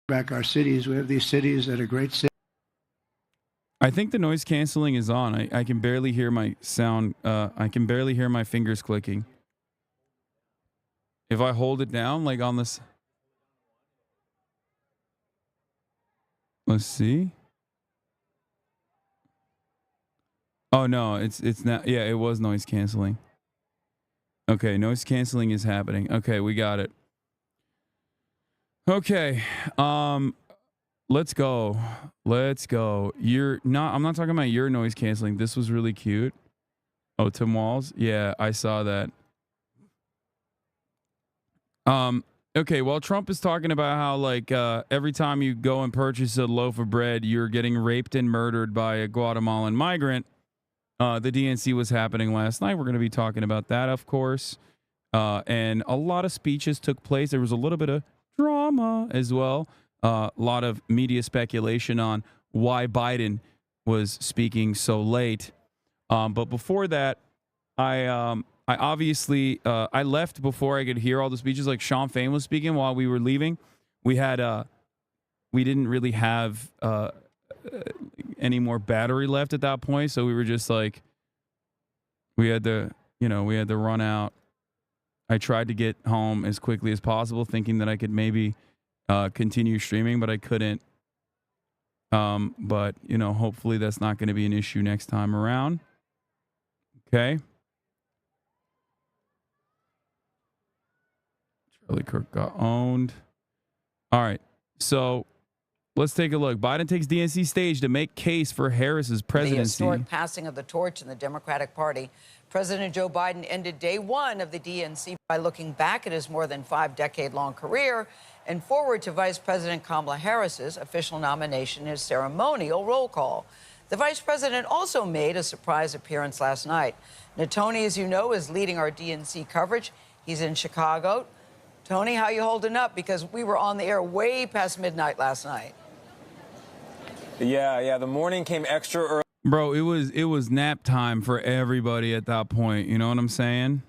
back our cities. We have these cities that are great cities. I think the noise canceling is on. I can barely hear my sound. I can barely hear my fingers clicking. If I hold it down, like on this. Let's see. Oh no, it's not. Yeah, it was noise canceling. Okay, noise canceling is happening. Okay, we got it. Okay. Let's go. Let's go. I'm not talking about your noise canceling. This was really cute. Oh, Tim Walls? Yeah, I saw that. Okay, well, Trump is talking about how like every time you go and purchase a loaf of bread, you're getting raped and murdered by a Guatemalan migrant. The DNC was happening last night. We're going to be talking about that, of course. And a lot of speeches took place. There was a little bit of drama as well. A lot of media speculation on why Biden was speaking so late. But before that, I obviously I left before I could hear all the speeches. Like Sean Fain was speaking while we were leaving. We didn't really have any more battery left at that point, so we were just like, we had to run out. I tried to get home as quickly as possible, thinking that I could maybe continue streaming, but I couldn't. But hopefully that's not going to be an issue next time around. Okay. Charlie Kirk got owned. All right. So let's take a look. Biden takes DNC stage to make case for Harris's presidency. The historic passing of the torch in the Democratic Party. President Joe Biden ended day one of the DNC by looking back at his more than 5-decade-long career and forward to Vice President Kamala Harris's official nomination in his ceremonial roll call. The vice president also made a surprise appearance last night. Natoni, as you know, is leading our DNC coverage. He's in Chicago. Tony, how you holding up? Because we were on the air way past midnight last night. Yeah. The morning came extra early. Bro, it was nap time for everybody at that point. You know what I'm saying?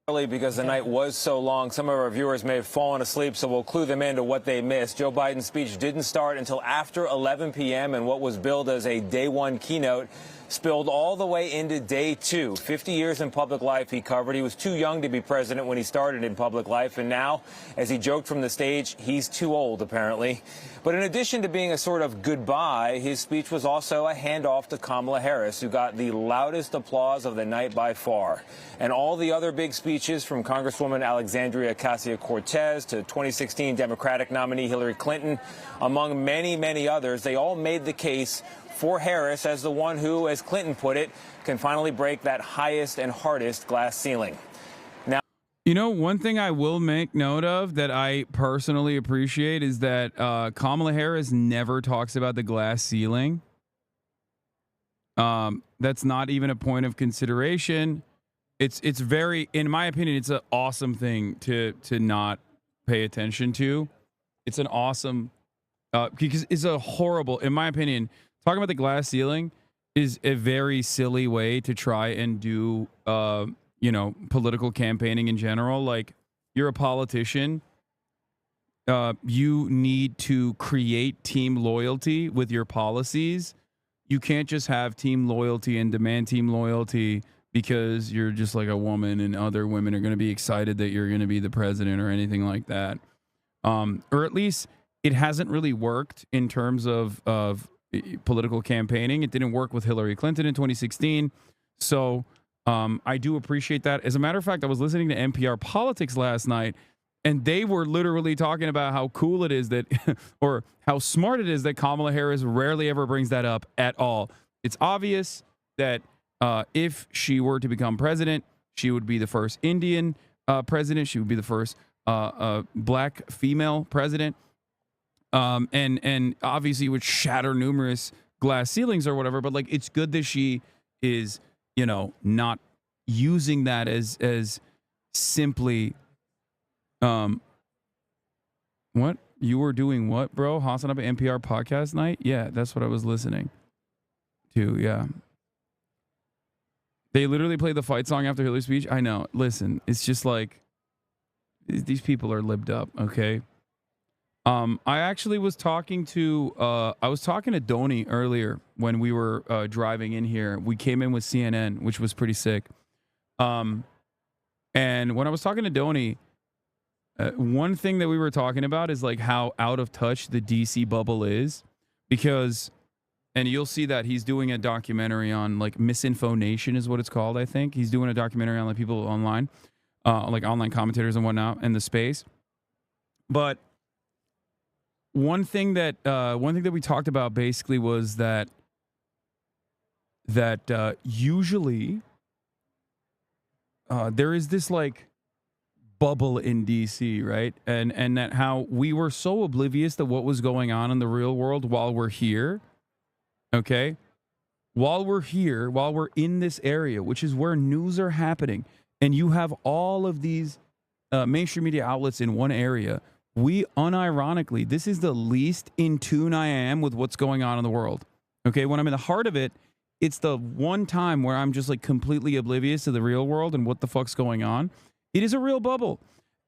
Because the night was so long, some of our viewers may have fallen asleep, so we'll clue them into what they missed. Joe Biden's speech didn't start until after 11 p.m., and what was billed as a day one keynote spilled all the way into day two. 50 years in public life he covered. He was too young to be president when he started in public life, and now, as he joked from the stage, he's too old, apparently. But in addition to being a sort of goodbye, his speech was also a handoff to Kamala Harris, who got the loudest applause of the night by far. And all the other big speeches, from Congresswoman Alexandria Ocasio-Cortez to 2016 Democratic nominee Hillary Clinton, among many, many others, they all made the case for Harris as the one who, as Clinton put it, can finally break that highest and hardest glass ceiling. Now, one thing I will make note of that I personally appreciate is that Kamala Harris never talks about the glass ceiling. That's not even a point of consideration. It's very, in my opinion, it's an awesome thing to not pay attention to. It's an awesome, because it's a horrible, in my opinion, talking about the glass ceiling is a very silly way to try and do, political campaigning in general. Like, you're a politician. You need to create team loyalty with your policies. You can't just have team loyalty and demand team loyalty because you're just like a woman and other women are going to be excited that you're going to be the president or anything like that. Or at least it hasn't really worked in terms of political campaigning. It didn't work with Hillary Clinton in 2016. So I do appreciate that. As a matter of fact, I was listening to NPR Politics last night, and they were literally talking about how cool it is that, or how smart it is that Kamala Harris rarely ever brings that up at all. It's obvious that if she were to become president, she would be the first Indian president. She would be the first black female president. And obviously would shatter numerous glass ceilings or whatever, but like, it's good that she is, not using that as simply, what you were doing, what, bro? Hasanabi NPR podcast night? Yeah, that's what I was listening to. Yeah. They literally played the fight song after Hillary's speech. I know. Listen, it's just like, These people are libbed up, okay? I actually was talking to Donnie earlier when we were driving in here. We came in with CNN, which was pretty sick. And when I was talking to Donnie, one thing that we were talking about is like how out of touch the DC bubble is, because, and you'll see that he's doing a documentary on like Misinfo Nation is what it's called. I think he's doing a documentary on like people online, like online commentators and whatnot in the space. But one thing that we talked about basically was that usually there is this like bubble in DC, right? And that how we were so oblivious to what was going on in the real world while we're here. Okay? While we're here, while we're in this area, which is where news are happening, and you have all of these mainstream media outlets in one area, we unironically, this is the least in tune I am with what's going on in the world. Okay? When I'm in the heart of it, it's the one time where I'm just like completely oblivious to the real world and what the fuck's going on. It is a real bubble.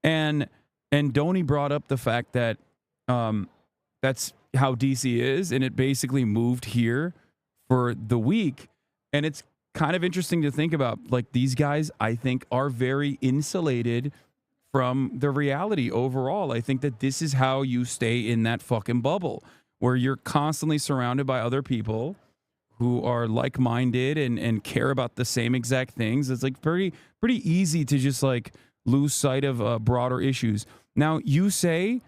And Donnie brought up the fact that that's how DC is, and it basically moved here for the week. And it's kind of interesting to think about. Like, these guys, I think, are very insulated from the reality overall. I think that this is how you stay in that fucking bubble, where you're constantly surrounded by other people who are like-minded and care about the same exact things. It's like pretty easy to just like lose sight of broader issues. Now you say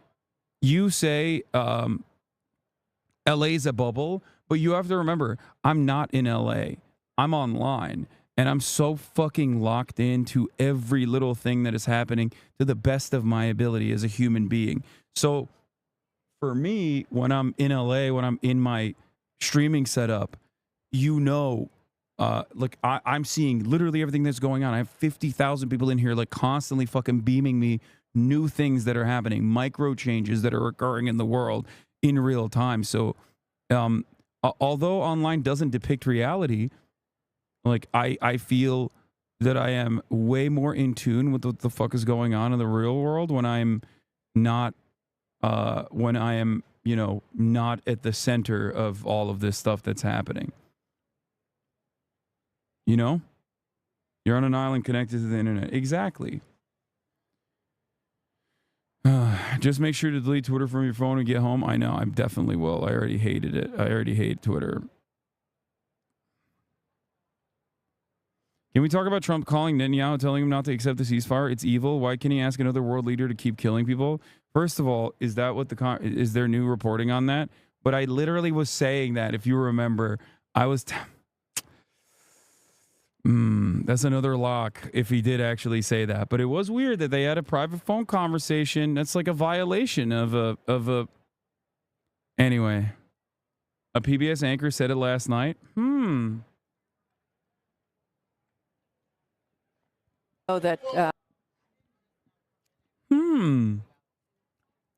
LA's a bubble, but you have to remember, I'm not in LA. I'm online, and I'm so fucking locked into every little thing that is happening to the best of my ability as a human being. So for me, when I'm in LA, when I'm in my streaming setup, like I'm seeing literally everything that's going on. I have 50,000 people in here like constantly fucking beaming me new things that are happening, micro changes that are occurring in the world in real time. So although online doesn't depict reality, like I feel that I am way more in tune with what the fuck is going on in the real world when I'm not when I am, not at the center of all of this stuff that's happening. You're on an island connected to the internet. Exactly. Just make sure to delete Twitter from your phone and get home. I know, I definitely will. I already hated it. I already hate Twitter. Can we talk about Trump calling Netanyahu, telling him not to accept the ceasefire? It's evil. Why can't he ask another world leader to keep killing people? First of all, is that what is there new reporting on that? But I literally was saying that, if you remember, I was... that's another lock if he did actually say that. But it was weird that they had a private phone conversation. That's like a violation of a anyway. A PBS anchor said it last night. Oh, that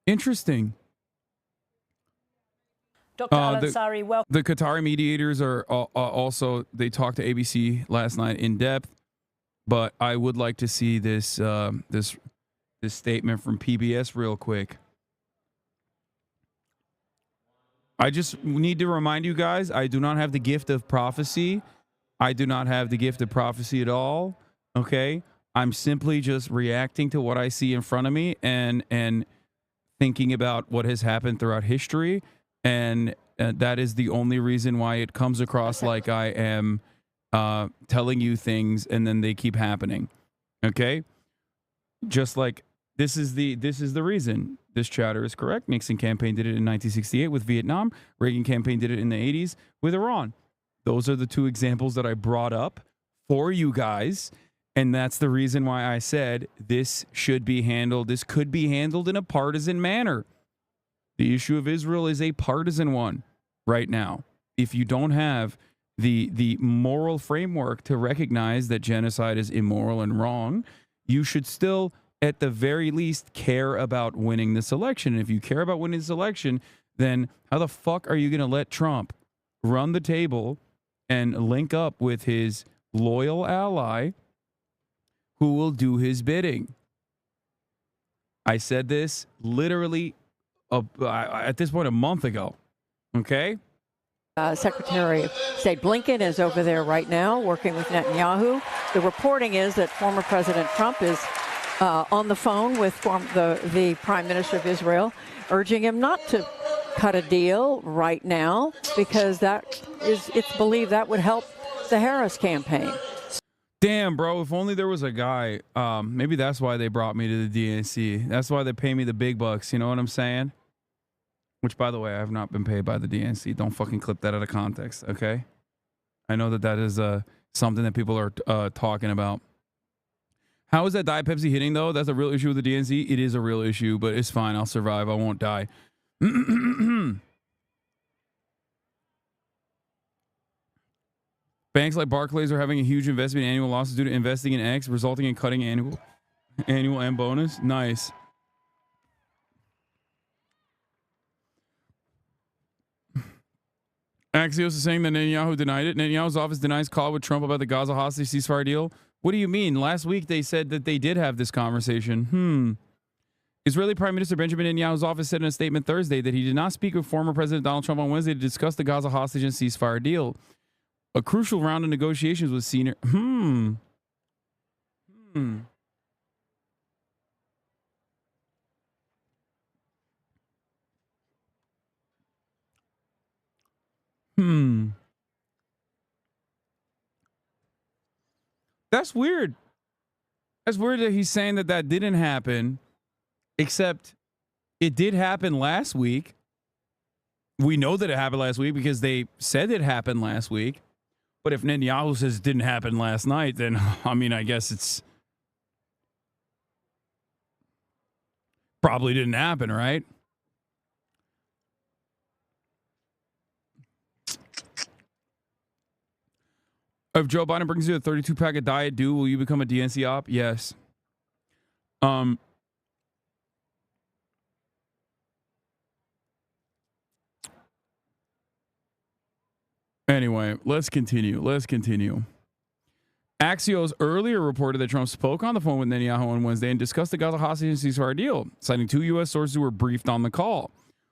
Interesting. Dr. Al-Ansari, welcome. The Qatari mediators are also, they talked to ABC last night in depth, but I would like to see this this statement from PBS real quick. I just need to remind you guys, I do not have the gift of prophecy. I do not have the gift of prophecy at all. Okay? I'm simply just reacting to what I see in front of me and thinking about what has happened throughout history. And that is the only reason why it comes across like I am telling you things and then they keep happening. Okay? Just like this is the reason this chatter is correct. Nixon campaign did it in 1968 with Vietnam. Reagan campaign did it in the 80s with Iran. Those are the two examples that I brought up for you guys. And that's the reason why I said this should be handled. This could be handled in a partisan manner. The issue of Israel is a partisan one right now. If you don't have the moral framework to recognize that genocide is immoral and wrong, you should still, at the very least, care about winning this election. And if you care about winning this election, then how the fuck are you going to let Trump run the table and link up with his loyal ally who will do his bidding? I said this literally at this point a month ago. Okay? Secretary of State Blinken is over there right now working with Netanyahu. The reporting is that former President Trump is on the phone with the Prime Minister of Israel, urging him not to cut a deal right now because it's believed that would help the Harris campaign. Damn, bro, if only there was a guy. Maybe that's why they brought me to the DNC. That's why they pay me the big bucks. You know what I'm saying? Which, by the way, I have not been paid by the DNC. Don't fucking clip that out of context, okay? I know that is something that people are talking about. How is that Diet Pepsi hitting, though? That's a real issue with the DNC. It is a real issue, but it's fine. I'll survive. I won't die. Banks like Barclays are having a huge investment in annual losses due to investing in X, resulting in cutting annual and bonus. Nice. Axios is saying that Netanyahu denied it. Netanyahu's office denies call with Trump about the Gaza hostage ceasefire deal. What do you mean? Last week they said that they did have this conversation. Israeli Prime Minister Benjamin Netanyahu's office said in a statement Thursday that he did not speak with former President Donald Trump on Wednesday to discuss the Gaza hostage and ceasefire deal. A crucial round of negotiations with senior... That's weird. That's weird that he's saying that didn't happen, except it did happen last week. We know that it happened last week because they said it happened last week. But if Netanyahu says it didn't happen last night, then, I mean, I guess it's probably didn't happen, right? If Joe Biden brings you a 32-pack of Diet Dew, will you become a DNC op? Yes. Anyway, let's continue. Axios earlier reported that Trump spoke on the phone with Netanyahu on Wednesday and discussed the Gaza hostage and ceasefire deal, citing 2 U.S. sources who were briefed on the call.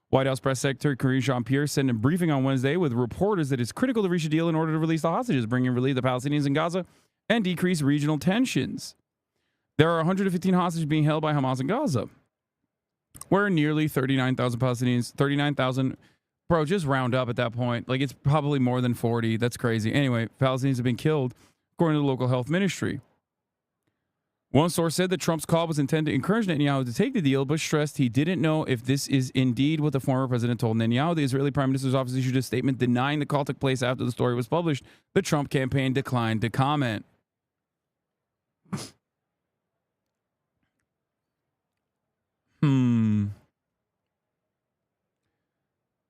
White House Press Secretary Karine Jean-Pierre said in a briefing on Wednesday with reporters that it's critical to reach a deal in order to release the hostages, bring in relief the Palestinians in Gaza, and decrease regional tensions. There are 115 hostages being held by Hamas in Gaza, where nearly 39,000 Palestinians, 39,000, bro, just round up at that point. Like, it's probably more than 40. That's crazy. Anyway, Palestinians have been killed, according to the local health ministry. One source said that Trump's call was intended to encourage Netanyahu to take the deal, but stressed he didn't know if this is indeed what the former president told Netanyahu. The Israeli Prime Minister's office issued a statement denying the call took place after the story was published. The Trump campaign declined to comment.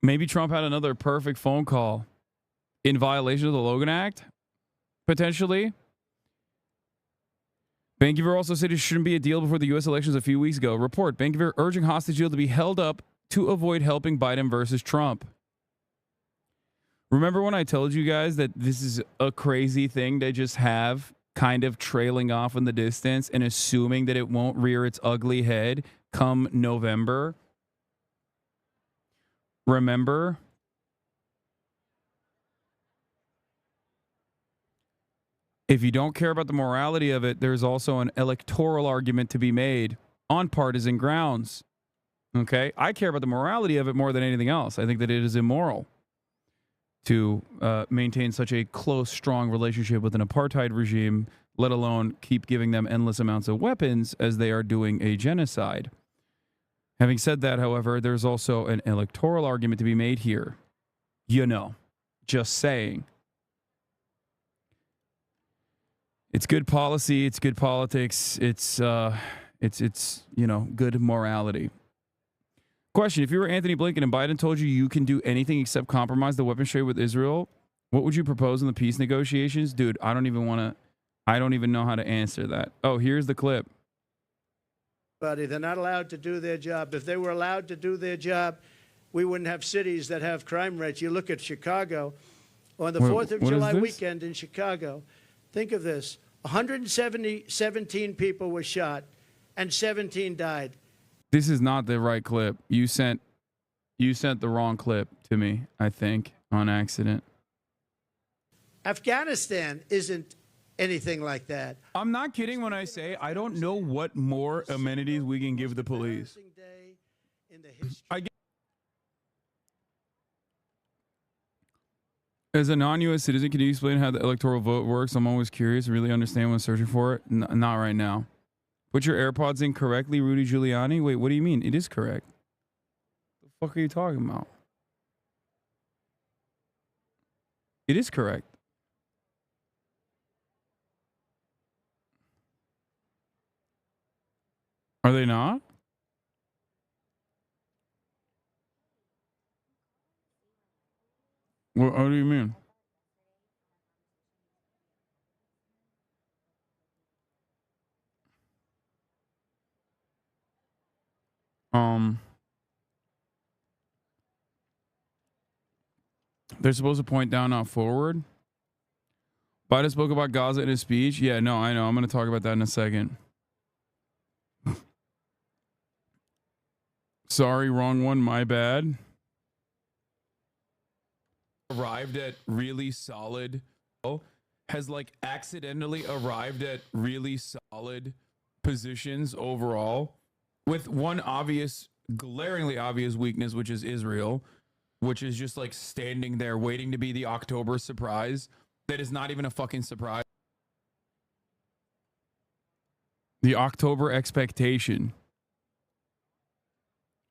Maybe Trump had another perfect phone call in violation of the Logan Act, potentially. Bankiver also said it shouldn't be a deal before the U.S. elections a few weeks ago. Report, Bankiver urging hostage deal to be held up to avoid helping Biden versus Trump. Remember when I told you guys that this is a crazy thing they just have kind of trailing off in the distance and assuming that it won't rear its ugly head come November? Remember? If you don't care about the morality of it, there's also an electoral argument to be made on partisan grounds. Okay? I care about the morality of it more than anything else. I think that it is immoral to maintain such a close, strong relationship with an apartheid regime, let alone keep giving them endless amounts of weapons as they are doing a genocide. Having said that, however, there's also an electoral argument to be made here. You know, just saying. It's good policy. It's good politics. It's you know, good morality. Question: if you were Anthony Blinken and Biden told you you can do anything except compromise the weapons trade with Israel, what would you propose in the peace negotiations? Dude, I don't even know how to answer that. Oh, here's the clip. They're not allowed to do their job. If they were allowed to do their job, we wouldn't have cities that have crime rates. You look at Chicago. On the 4th of July weekend in Chicago, think of this. 117 people were shot and 17 died. This is not the right clip. You sent the wrong clip to me, I think, on accident. Afghanistan isn't anything like that. I'm not kidding when I say I don't know what more amenities we can give the police. As a non-U.S. citizen, can you explain how the electoral vote works? I'm always curious. Really understand when searching for it. Not right now. Put your AirPods in correctly, Rudy Giuliani. Wait, what do you mean? It is correct. The fuck are you talking about? It is correct. Are they not? What do you mean? They're supposed to point down, not forward. Biden spoke about Gaza in his speech. Yeah, no, I know. I'm going to talk about that in a second. Sorry, wrong one. My bad. Arrived at really solid. Has like accidentally arrived at really solid positions overall, with one obvious, glaringly obvious weakness, which is Israel, which is just like standing there waiting to be the October surprise. That is not even a fucking surprise. The October expectation.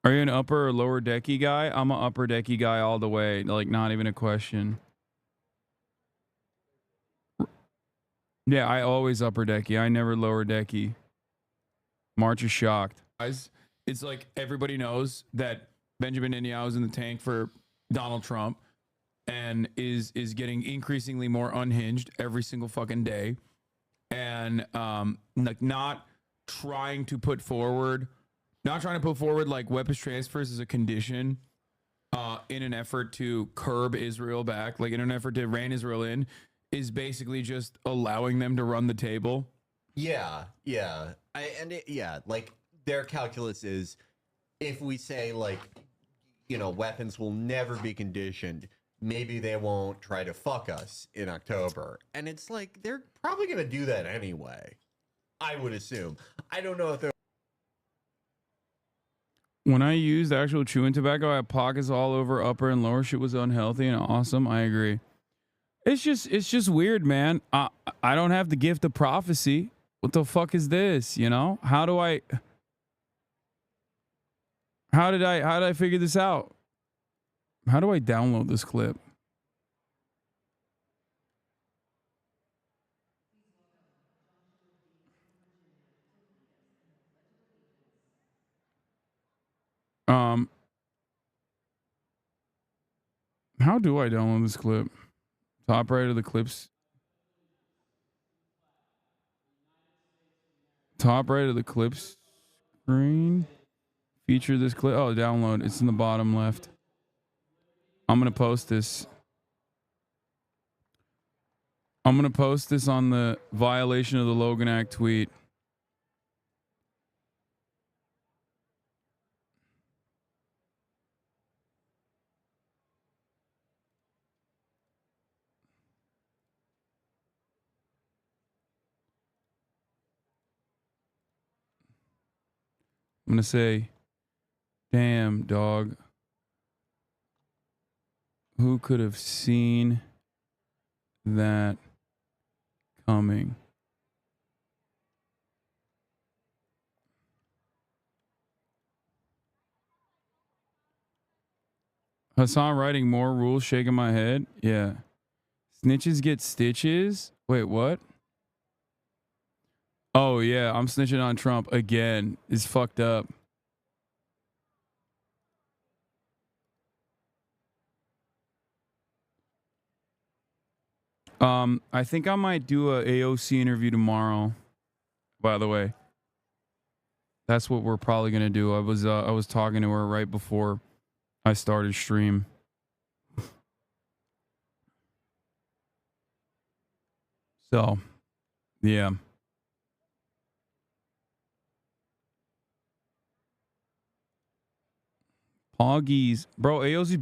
Are you an upper or lower decky guy? I'm an upper decky guy all the way. Like, not even a question. Yeah, I always upper decky. I never lower decky. March is shocked. Guys, it's like everybody knows that Benjamin Netanyahu is in the tank for Donald Trump and is getting increasingly more unhinged every single fucking day. And like not trying to put forward like weapons transfers as a condition in an effort to curb Israel back, like in an effort to rein Israel in, is basically just allowing them to run the table. Yeah. Like their calculus is, if we say like, weapons will never be conditioned, maybe they won't try to fuck us in October. And it's like, they're probably going to do that anyway, I would assume. I don't know if they're... When I used actual chewing tobacco, I had pockets all over upper and lower. Shit was unhealthy and awesome. I agree. It's just weird, man. I don't have the gift of prophecy. What the fuck is this? How did I figure this out? How do I download this clip? How do I download this clip? Top right of the clips. Top right of the clips screen. Feature this clip. Oh, download. It's in the bottom left. I'm going to post this. I'm going to post this on the violation of the Logan Act tweet. I'm going to say, damn, dog. Who could have seen that coming? Hassan writing more rules, shaking my head. Yeah. Snitches get stitches. Wait, what? Oh, yeah. I'm snitching on Trump again. It's fucked up. I think I might do a AOC interview tomorrow. By the way, that's what we're probably gonna do. I was talking to her right before I started stream. So, yeah. Augie's, bro. AOC's